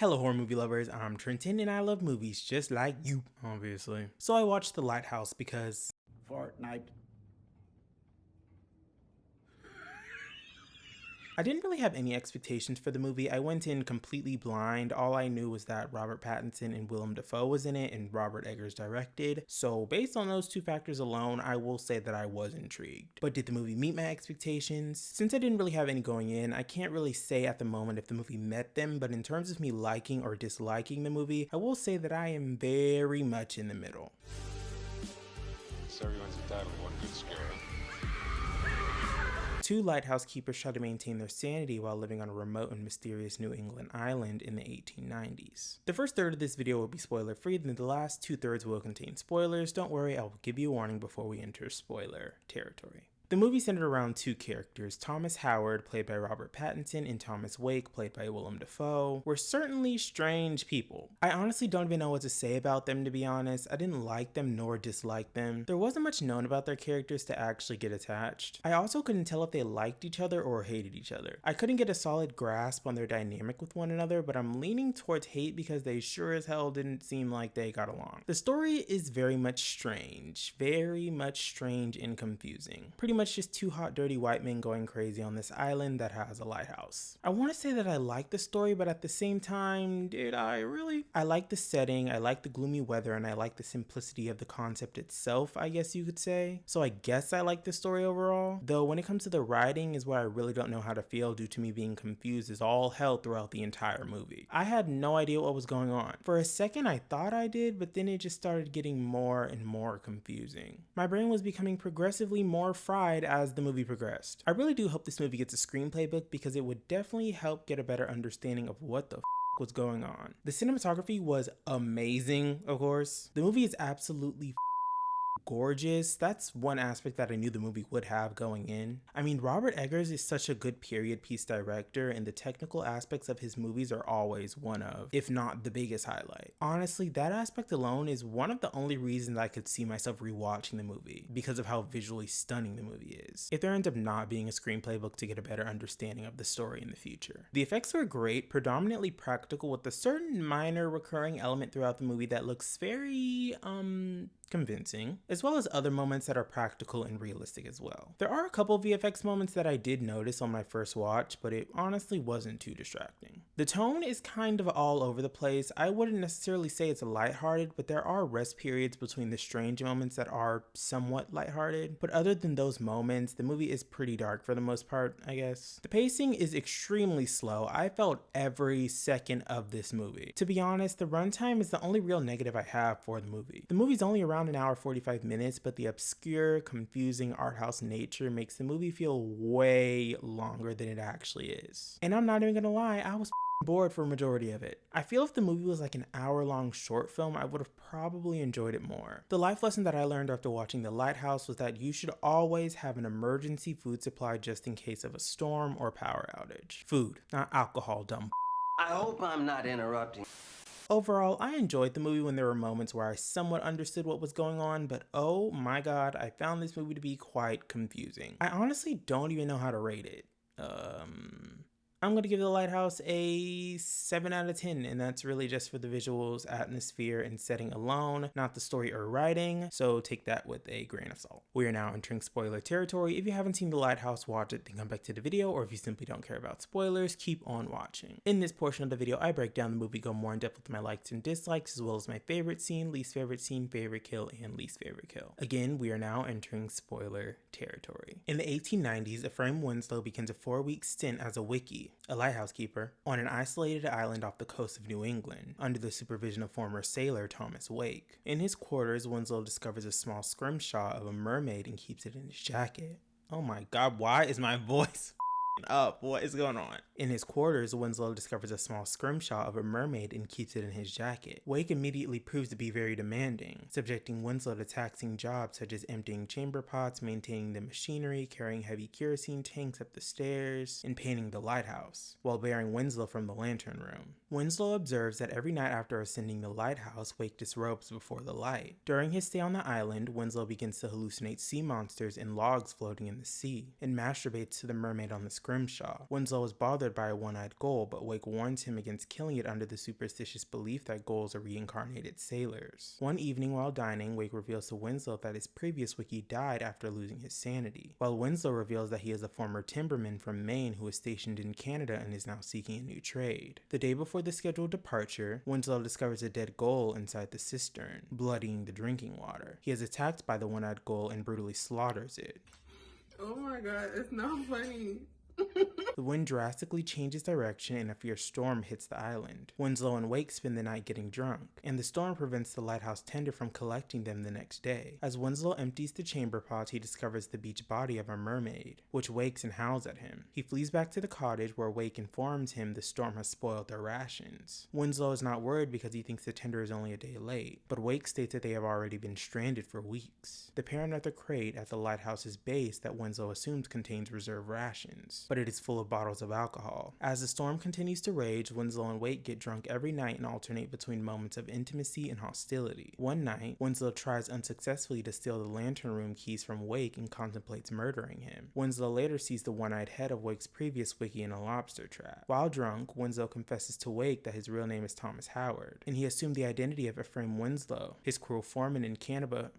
Hello horror movie lovers, I'm Trenton and I love movies just like you, obviously. So I watched The Lighthouse because Fortnite. I didn't really have any expectations for the movie. I went in completely blind. All I knew was that Robert Pattinson and Willem Dafoe was in it and Robert Eggers directed. So based on those two factors alone, I will say that I was intrigued. But did the movie meet my expectations? Since I didn't really have any going in, I can't really say at the moment if the movie met them, but in terms of me liking or disliking the movie, I will say that I am very much in the middle. So everyone's entitled to one good scare. Two lighthouse keepers try to maintain their sanity while living on a remote and mysterious New England island in the 1890s. The first third of this video will be spoiler free, then the last 2/3 will contain spoilers. Don't worry, I will give you a warning before we enter spoiler territory. The movie centered around two characters. Thomas Howard, played by Robert Pattinson, and Thomas Wake, played by Willem Dafoe, were certainly strange people. I honestly don't even know what to say about them, to be honest. I didn't like them nor dislike them. There wasn't much known about their characters to actually get attached. I also couldn't tell if they liked each other or hated each other. I couldn't get a solid grasp on their dynamic with one another, but I'm leaning towards hate because they sure as hell didn't seem like they got along. The story is very much strange and confusing. Pretty much just two hot dirty white men going crazy on this island that has a lighthouse. I want to say that I like the story, but at the same time, did I really? I like the setting, I like the gloomy weather, and I like the simplicity of the concept itself, I guess you could say. So I guess I like the story overall. Though when it comes to the writing is where I really don't know how to feel due to me being confused as all hell throughout the entire movie. I had no idea what was going on. For a second I thought I did, but then it just started getting more and more confusing. My brain was becoming progressively more fried as the movie progressed. I really do hope this movie gets a screenplay book because it would definitely help get a better understanding of what the was going on. The cinematography was amazing, of course. The movie is absolutely gorgeous. That's one aspect that I knew the movie would have going in. I mean, Robert Eggers is such a good period piece director, and the technical aspects of his movies are always one of, if not the biggest highlight. Honestly, that aspect alone is one of the only reasons I could see myself rewatching the movie, because of how visually stunning the movie is. If there ends up not being a screenplay book to get a better understanding of the story in the future. The effects were great, predominantly practical, with a certain minor recurring element throughout the movie that looks very, convincing, as well as other moments that are practical and realistic as well. There are a couple VFX moments that I did notice on my first watch, but it honestly wasn't too distracting. The tone is kind of all over the place. I wouldn't necessarily say it's lighthearted, but there are rest periods between the strange moments that are somewhat lighthearted. But other than those moments, the movie is pretty dark for the most part, I guess. The pacing is extremely slow. I felt every second of this movie. To be honest, the runtime is the only real negative I have for the movie. The movie's only around an hour 45 minutes, but the obscure, confusing art house nature makes the movie feel way longer than it actually is. And I'm not even gonna lie, I was bored for a majority of it. I feel if the movie was like an hour-long short film, I would have probably enjoyed it more. The life lesson that I learned after watching The Lighthouse was that you should always have an emergency food supply just in case of a storm or power outage. Food, not alcohol, dumb. I hope I'm not interrupting. Overall, I enjoyed the movie when there were moments where I somewhat understood what was going on, but oh my god, I found this movie to be quite confusing. I honestly don't even know how to rate it. I'm going to give The Lighthouse a 7 out of 10, and that's really just for the visuals, atmosphere, and setting alone, not the story or writing, so take that with a grain of salt. We are now entering spoiler territory. If you haven't seen The Lighthouse, watch it, then come back to the video, or if you simply don't care about spoilers, keep on watching. In this portion of the video, I break down the movie, go more in depth with my likes and dislikes, as well as my favorite scene, favorite kill, and least favorite kill. Again, we are now entering spoiler territory. In the 1890s, Ephraim Winslow begins a 4-week stint as a wickie, a lighthouse keeper, on an isolated island off the coast of New England, under the supervision of former sailor Thomas Wake. In his quarters, Winslow discovers a small scrimshaw of a mermaid and keeps it in his jacket. Oh my god, why is my voice up? What is going on? In his quarters, Winslow discovers a small scrimshaw of a mermaid and keeps it in his jacket. Wake immediately proves to be very demanding, subjecting Winslow to taxing jobs such as emptying chamber pots, maintaining the machinery, carrying heavy kerosene tanks up the stairs, and painting the lighthouse, while bearing Winslow from the lantern room. Winslow observes that every night after ascending the lighthouse, Wake disrobes before the light. During his stay on the island, Winslow begins to hallucinate sea monsters and logs floating in the sea, and masturbates to the mermaid on the scrimshaw scrimshaw. Winslow is bothered by a one-eyed ghoul, but Wake warns him against killing it under the superstitious belief that ghouls are reincarnated sailors. One evening while dining, Wake reveals to Winslow that his previous Wiki died after losing his sanity, while Winslow reveals that he is a former timberman from Maine who was stationed in Canada and is now seeking a new trade. The day before the scheduled departure, Winslow discovers a dead ghoul inside the cistern, bloodying the drinking water. He is attacked by the one-eyed ghoul and brutally slaughters it. Oh my god, it's not funny. The wind drastically changes direction and a fierce storm hits the island. Winslow and Wake spend the night getting drunk, and the storm prevents the lighthouse tender from collecting them the next day. As Winslow empties the chamber pots, he discovers the beach body of a mermaid, which wakes and howls at him. He flees back to the cottage where Wake informs him the storm has spoiled their rations. Winslow is not worried because he thinks the tender is only a day late, but Wake states that they have already been stranded for weeks. The pair unearth a crate at the lighthouse's base that Winslow assumes contains reserve rations, but it is full of bottles of alcohol. As the storm continues to rage, Winslow and Wake get drunk every night and alternate between moments of intimacy and hostility. One night, Winslow tries unsuccessfully to steal the lantern room keys from Wake and contemplates murdering him. Winslow later sees the one-eyed head of Wake's previous Wiki in a lobster trap. While drunk, Winslow confesses to Wake that his real name is Thomas Howard, and he assumed the identity of Ephraim Winslow, his cruel foreman in Canada.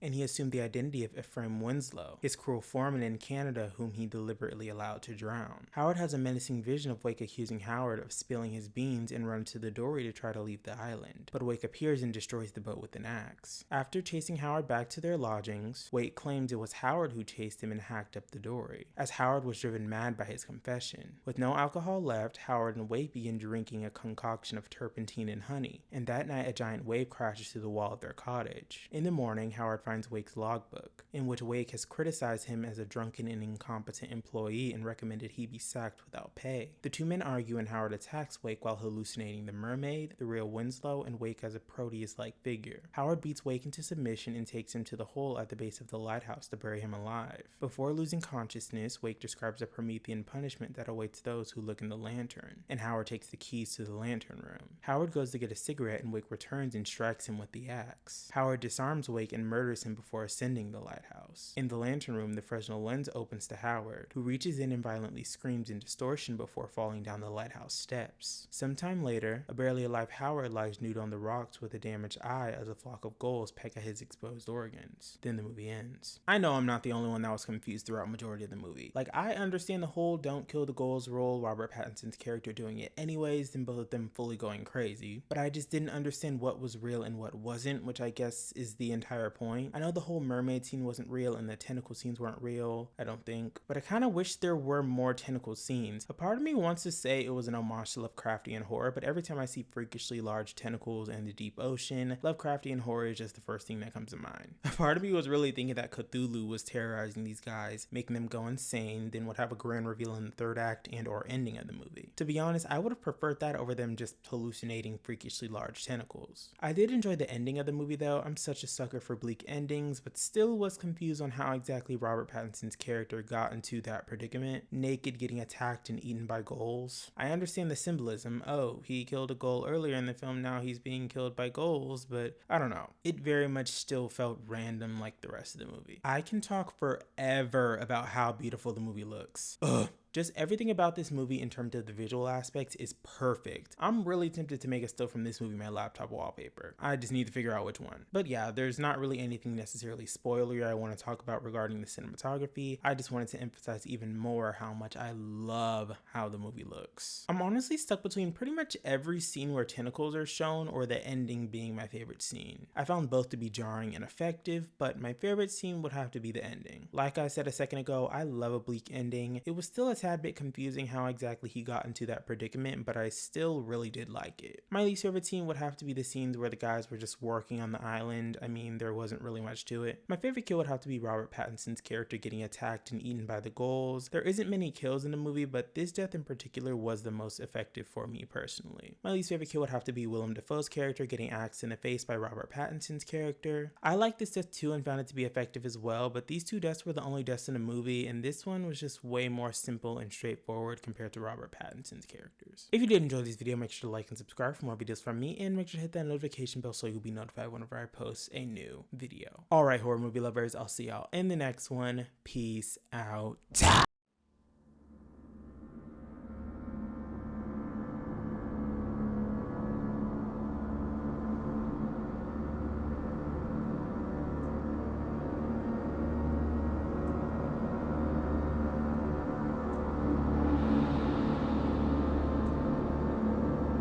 And he assumed the identity of Ephraim Winslow, his cruel foreman in Canada whom he deliberately allowed to drown. Howard has a menacing vision of Wake accusing Howard of spilling his beans and runs to the dory to try to leave the island, but Wake appears and destroys the boat with an axe. After chasing Howard back to their lodgings, Wake claims it was Howard who chased him and hacked up the dory, as Howard was driven mad by his confession. With no alcohol left, Howard and Wake begin drinking a concoction of turpentine and honey, and that night a giant wave crashes through the wall of their cottage. In the morning, Howard finds Wake's logbook, in which Wake has criticized him as a drunken and incompetent employee and recommended he be sacked without pay. The two men argue and Howard attacks Wake while hallucinating the mermaid, the real Winslow, and Wake as a Proteus-like figure. Howard beats Wake into submission and takes him to the hole at the base of the lighthouse to bury him alive. Before losing consciousness, Wake describes a Promethean punishment that awaits those who look in the lantern, and Howard takes the keys to the lantern room. Howard goes to get a cigarette and Wake returns and strikes him with the axe. Howard disarms Wake and murders him before ascending the lighthouse. In the lantern room, the Fresnel lens opens to Howard, who reaches in and violently screams in distortion before falling down the lighthouse steps. Sometime later, a barely alive Howard lies nude on the rocks with a damaged eye as a flock of gulls peck at his exposed organs. Then the movie ends. I know I'm not the only one that was confused throughout the majority of the movie. Like, I understand the whole don't kill the gulls role, Robert Pattinson's character doing it anyways, and both of them fully going crazy, but I just didn't understand what was real and what wasn't, which I guess is the entire point. I know the whole mermaid scene wasn't real and the tentacle scenes weren't real, I don't think, but I kind of wish there were more tentacle scenes. A part of me wants to say it was an homage to Lovecraftian horror, but every time I see freakishly large tentacles and the deep ocean, Lovecraftian horror is just the first thing that comes to mind. A part of me was really thinking that Cthulhu was terrorizing these guys, making them go insane, then would have a grand reveal in the third act and or ending of the movie. To be honest, I would have preferred that over them just hallucinating freakishly large tentacles. I did enjoy the ending of the movie though. I'm such a sucker for bleak endings, but still was confused on how exactly Robert Pattinson's character got into that predicament, naked, getting attacked and eaten by gulls. I understand the symbolism. Oh, he killed a gull earlier in the film, now he's being killed by gulls, but I don't know. It very much still felt random like the rest of the movie. I can talk forever about how beautiful the movie looks. Ugh. Just everything about this movie in terms of the visual aspects is perfect. I'm really tempted to make a still from this movie my laptop wallpaper. I just need to figure out which one. But yeah, there's not really anything necessarily spoilery I want to talk about regarding the cinematography. I just wanted to emphasize even more how much I love how the movie looks. I'm honestly stuck between pretty much every scene where tentacles are shown or the ending being my favorite scene. I found both to be jarring and effective, but my favorite scene would have to be the ending. Like I said a second ago, I love a bleak ending. It was still a tad bit confusing how exactly he got into that predicament, but I still really did like it. My least favorite scene would have to be the scenes where the guys were just working on the island. I mean, there wasn't really much to it. My favorite kill would have to be Robert Pattinson's character getting attacked and eaten by the gulls. There isn't many kills in the movie, but this death in particular was the most effective for me personally. My least favorite kill would have to be Willem Dafoe's character getting axed in the face by Robert Pattinson's character. I liked this death too and found it to be effective as well, but these two deaths were the only deaths in the movie, and this one was just way more simple and straightforward compared to Robert Pattinson's characters. If you did enjoy this video, make sure to like and subscribe for more videos from me, and make sure to hit that notification bell so you'll be notified whenever I post a new video. Alright, horror movie lovers, I'll see y'all in the next one. Peace out.